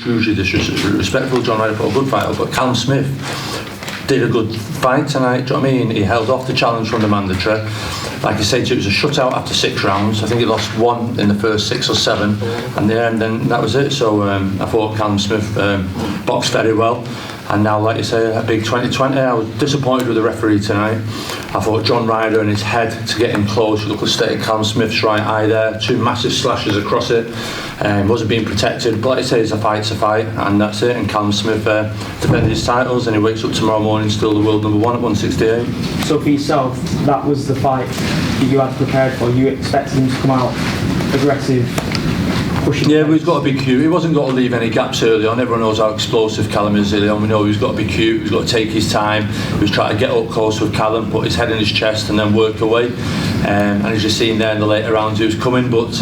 hugely disrespectful. John Ryder put a good fight up, but Callum Smith did a good fight tonight. Do you know what I mean? He held off the challenge from the mandatory. Like I said, it was a shutout after 6 rounds. I think he lost 1 in the first 6 or 7, and then that was it. So I thought Callum Smith boxed very well. And now, like you say, a big 2020. I was disappointed with the referee tonight. I thought John Ryder and his head to get him close. You look at the state of Callum Smith's right eye there, 2 massive slashes across it. Wasn't being protected, but like I say, it's a fight, and that's it. And Callum Smith defended his titles, and he wakes up tomorrow morning still the world number 1 at 168. So for yourself, that was the fight that you had prepared for. You expected him to come out aggressive, pushing. Yeah, we've got to be cute. He wasn't got to leave any gaps early on. Everyone knows how explosive Callum is early on. We know he's got to be cute. He's got to take his time. He was trying to get up close with Callum, put his head in his chest, and then work away. And as you've seen there in the later rounds, he was coming, but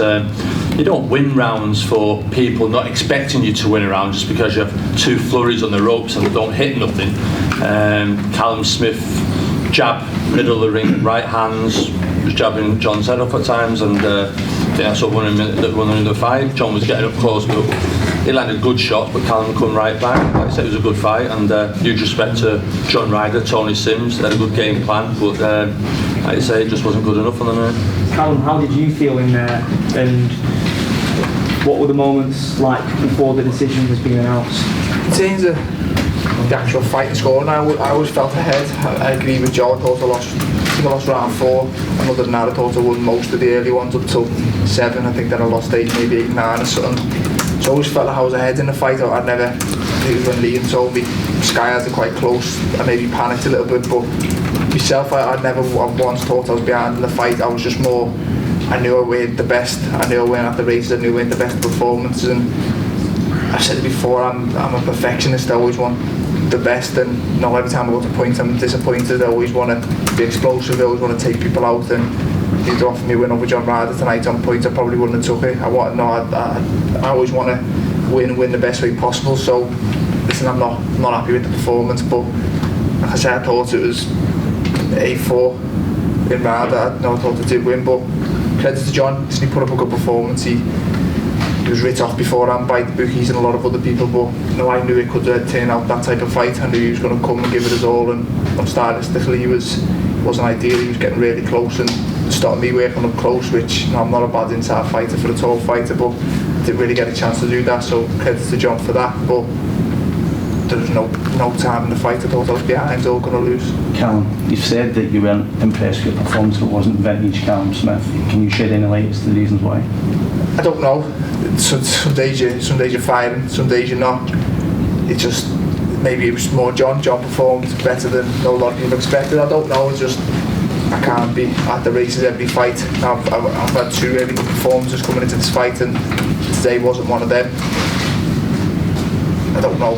you don't win rounds for people not expecting you to win a round just because you have 2 flurries on the ropes and they don't hit nothing. Callum Smith jab, middle of the ring, right hands, was jabbing John's head up at times, and I think that's what won him the fight. John was getting up close, but he landed good shots, but Callum come right back. Like I said, it was a good fight, and huge respect to John Ryder, Tony Sims. They had a good game plan, but like I say, it just wasn't good enough on the night. Callum, how did you feel in there, and what were the moments like before the decision was being announced? In terms of the actual fight and scoring, I always felt ahead. I agree with Joe. I thought I lost round 4, and other than that, I thought I won most of the early ones up till 7. I think then I lost 8, maybe 8, 9 or something. So I always felt like I was ahead in the fight. I think it was when Liam told me Sky had it quite close, I maybe panicked a little bit, but myself, I never once thought I was behind in the fight. I was just more, I knew I weren't the best. I knew I weren't at the races. I knew I weren't the best performances, and I've said it before, I'm a perfectionist. I always want the best, and not every time I go to points I'm disappointed. I always want to be explosive. I always want to take people out, and if you'd offered me a win over John Ryder tonight on points, I probably wouldn't have took it. I always want to win the best way possible. So listen, I'm not happy with the performance, but like I said, I thought it was 8-4 in Ryder. I thought I did win, but credit to John. He put up a good performance. He was written off beforehand by the bookies and a lot of other people, but I knew it could turn out that type of fight. I knew he was going to come and give it his all, and stylistically he wasn't ideal. He was getting really close and stopped me working up close, which I'm not a bad inside fighter for a tall fighter, but I didn't really get a chance to do that, so credit to John for that. But there was no time in the fight. I thought I was behind or going to lose. Callum, you've said that you weren't impressed with your performance. It wasn't vintage Callum Smith. Can you shed any light as to the reasons why? I don't know. Some days you're firing, some days you're not. It just, maybe it was more John performed better than a lot of people expected. I don't know. It's just, I can't be at the races every fight. I've had 2 really good performances coming into this fight, and today wasn't one of them. I don't know.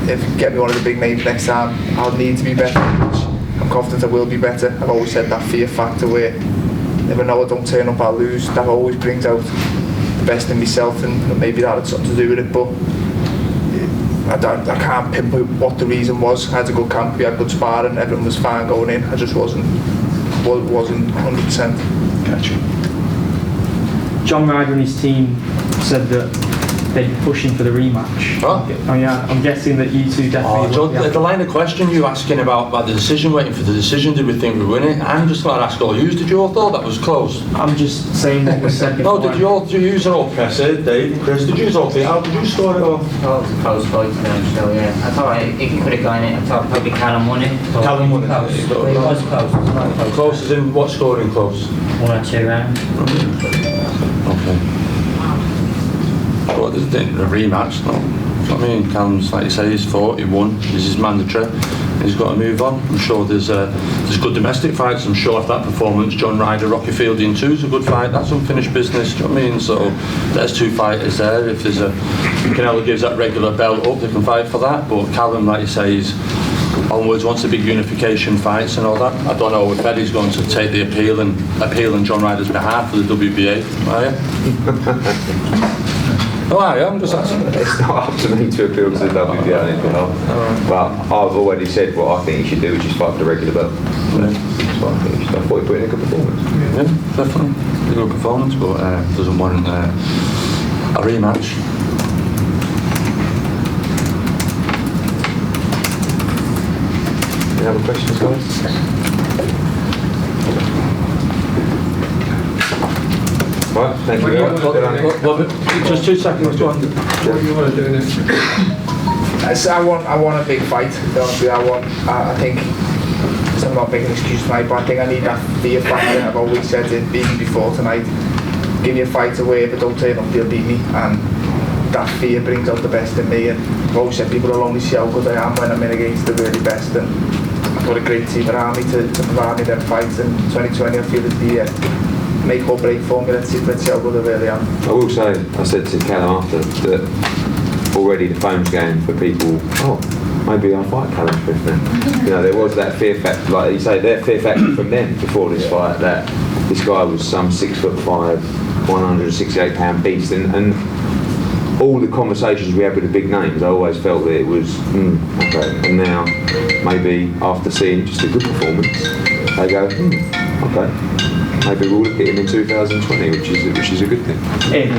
If you get me one of the big names next time, I'll need to be better, which I'm confident I will be better. I've always said that fear factor where if I know I don't turn up, I'll lose. That always brings out the best in myself, and maybe that had something to do with it, but I can't pinpoint what the reason was. I had a good camp, we had good sparring, everything was fine going in. I just wasn't 100%. Gotcha. John Ryder and his team said that they'd be pushing for the rematch. Huh? Oh yeah, I'm guessing that you two definitely. John, the line of question you asking about the decision, waiting for the decision, did we think we'd win it? I'm just going to ask all yous, did you all thought that was close? I'm just saying what was said before. No, did you all press it, Dave, Chris, did you all think, how did you score it all? Oh, it was a close fight, so yeah. I thought it could have gone in. I thought probably Callum won it. Callum won it? It was close. Close as in what scoring close? 1 or 2 rounds. Okay. Well, there's a rematch, no. You know what I mean? Callum's, like you say, he's fought, he won, this is mandatory, he's got to move on. I'm sure there's good domestic fights. I'm sure if that performance, John Ryder, Rocky Fielding 2 is a good fight, that's unfinished business, do you know what I mean? So there's 2 fighters there. If there's Canelo gives that regular belt up, they can fight for that, but Callum, like you say, he's onwards, wants the big unification fights and all that. I don't know if Eddie's going to take the appeal on John Ryder's behalf for the WBA, are you? Oh, I'm just asking. It's not up to me to appeal to the WBA or anything else. But I've already said what I think he should do, which is fight for the regular belt. That's what I think he should do. I thought he put in a good performance. Yeah, definitely. A good performance, but doesn't warrant a rematch. more questions, guys? Right, thank you very much. Just 2 seconds, go on. What do you want to do next? I want a big fight. Honestly, I think I'm not making an excuse tonight, but I think I need that fear factor. I've always said it, even before tonight. Give me a fight away, but don't turn up, they'll beat me. And that fear brings out the best in me. And I've always said people will only see how good I am when I'm in against the really best. And I've got a great team around me to provide me them fights. And 2020, I feel is the make or break for me. Let's see how good I really am. I will say, I said to Callum after that already the phone's going for people, maybe I'll fight Callum Smith then. You know, there was that fear factor, like you say, their fear factor from them before this fight, that this guy was some 6'5", 168 pound beast, and all the conversations we had with the big names, I always felt that it was, okay, and now maybe after seeing just a good performance, they go, okay. Maybe we'll look at him in 2020, which is a good thing. Eddie,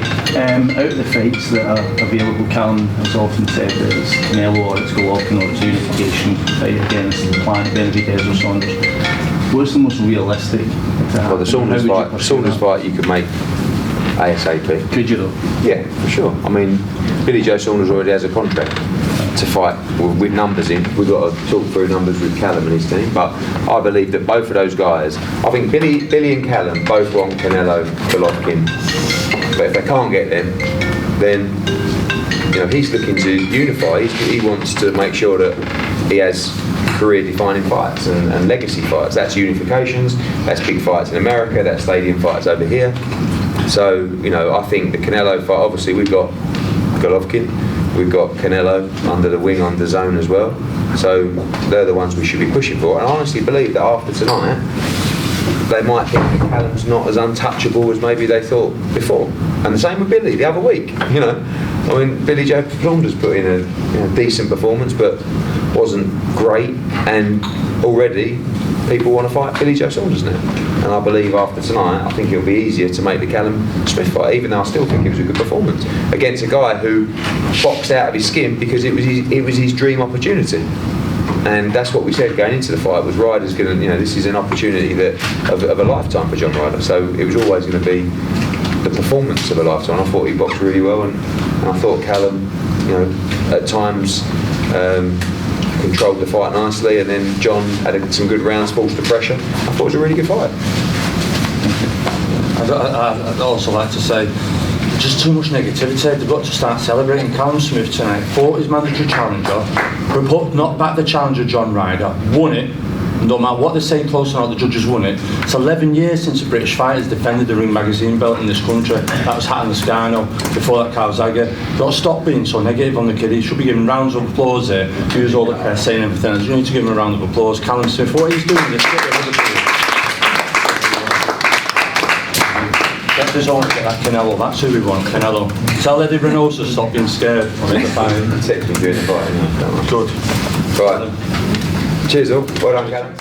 out of the fights that are available, Callum has often said that it's Canelo or it's Gallagher or it's unification fight against Benavidez or Saunders. What's the most realistic to happen? Well, the Saunders fight you could make ASAP. Could you though? Yeah, for sure. I mean, Billy Joe Saunders already has a contract to fight with numbers in. We've got to talk through numbers with Callum and his team, but I believe that both of those guys, I think Billy and Callum both want Canelo, Golovkin, but if they can't get them, then he's looking to unify. He wants to make sure that he has career-defining fights and legacy fights. That's unifications, that's big fights in America, that's stadium fights over here. So, I think the Canelo fight, obviously we've got Golovkin, we've got Canelo under the wing on the zone as well. So they're the ones we should be pushing for. And I honestly believe that after tonight, they might think that Callum's not as untouchable as maybe they thought before. And the same with Billy the other week. I mean, Billy Joe Saunders put in a decent performance, but wasn't great. And already people want to fight Billy Joe Saunders now. And I believe after tonight, I think it'll be easier to make the Callum Smith fight, even though I still think it was a good performance against a guy who boxed out of his skin because it was his dream opportunity. And that's what we said going into the fight, was Ryder's going to, this is an opportunity of a lifetime for John Ryder. So it was always going to be the performance of a lifetime. I thought he boxed really well, and I thought Callum, at times controlled the fight nicely, and then John had some good rounds, forced the pressure. I thought it was a really good fight. I'd also like to say, just too much negativity. They've got to start celebrating. Callum Smith tonight fought his mandatory challenger, knocked back the challenger John Ryder, won it. No matter what they're saying close or not, the judges won it. It's 11 years since a British fighter's defended the Ring Magazine belt in this country. That was Hatton Lascano, before that Gallagher. You've got to stop being so negative on the kid. He should be given rounds of applause here. Use all the press saying everything. You need to give him a round of applause. Callum Smith, what he's doing is get his own, get that Canelo. That's who we want, Canelo. Tell Eddie Reynoso to stop being scared. Good. Good. Right. Cheers all. Well done, Callum.